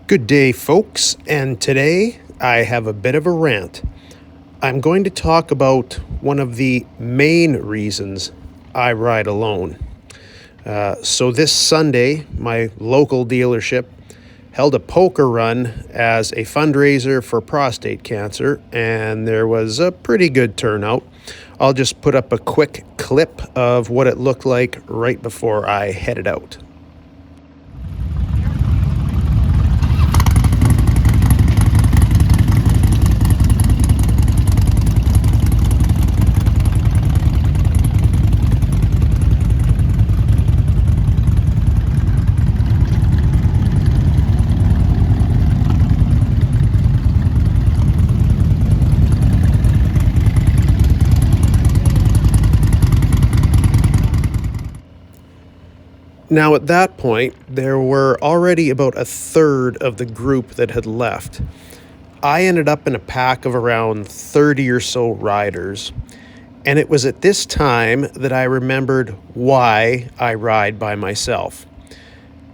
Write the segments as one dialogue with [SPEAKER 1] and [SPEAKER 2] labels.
[SPEAKER 1] Good day, folks, and today I have a bit of a rant. I'm going to talk about one of the main reasons I ride alone. So this Sunday, my local dealership held a poker run as a fundraiser for prostate cancer, and there was a pretty good turnout. I'll just put up a quick clip of what it looked like right before I headed out. Now, at that point, there were already about a third of the group that had left. I ended up in a pack of around 30 or so riders, and it was at this time that I remembered why I ride by myself.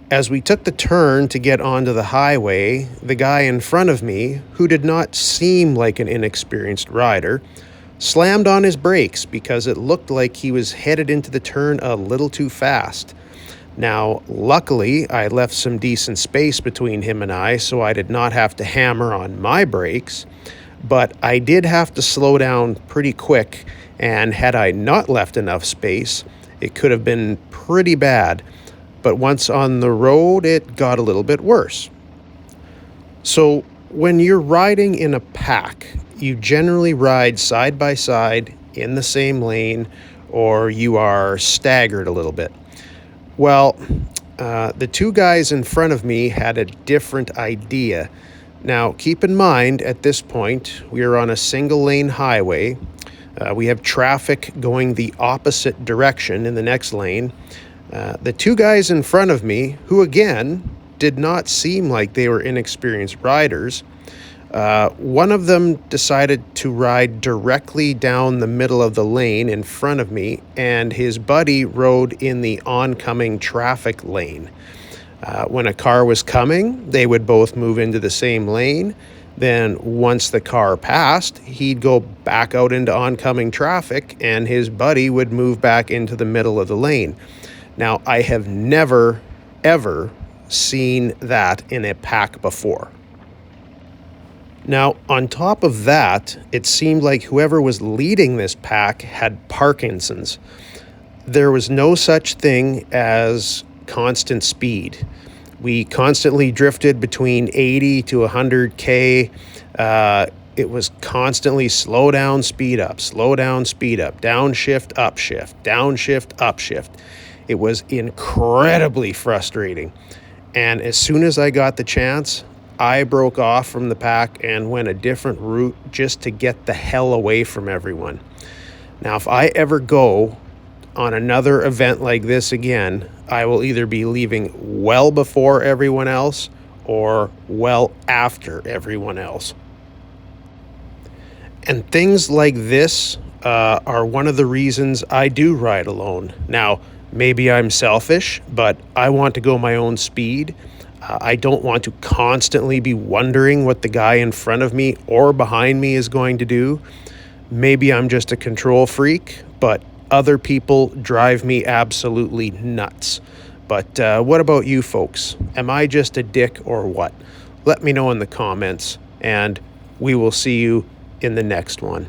[SPEAKER 1] As we took the turn to get onto the highway, the guy in front of me, who did not seem like an inexperienced rider, slammed on his brakes because it looked like he was headed into the turn a little too fast. Now, luckily, I left some decent space between him and I, so I did not have to hammer on my brakes, but I did have to slow down pretty quick, and had I not left enough space, it could have been pretty bad. But once on the road, it got a little bit worse. So, when you're riding in a pack, you generally ride side by side in the same lane, or you are staggered a little bit. Well, the two guys in front of me had a different idea. Now, keep in mind, at this point, we are on a single-lane highway. We have traffic going the opposite direction in the next lane. The two guys in front of me, who again did not seem like they were inexperienced riders, one of them decided to ride directly down the middle of the lane in front of me, and his buddy rode in the oncoming traffic lane. When a car was coming, they would both move into the same lane. Then once the car passed, he'd go back out into oncoming traffic, and his buddy would move back into the middle of the lane. Now, I have never, ever seen that in a pack before. Now, on top of that, it seemed like whoever was leading this pack had Parkinson's. There was no such thing as constant speed. We constantly drifted between 80 to 100K. It was constantly slow down, speed up, downshift, upshift, downshift, upshift. It was incredibly frustrating. And as soon as I got the chance, I broke off from the pack and went a different route just to get the hell away from everyone. Now, if I ever go on another event like this again, I will either be leaving well before everyone else or well after everyone else. And things like this are one of the reasons I do ride alone. Now, maybe I'm selfish, but I want to go my own speed. I don't want to constantly be wondering what the guy in front of me or behind me is going to do. Maybe I'm just a control freak, but other people drive me absolutely nuts. But what about you folks? Am I just a dick or what? Let me know in the comments, and we will see you in the next one.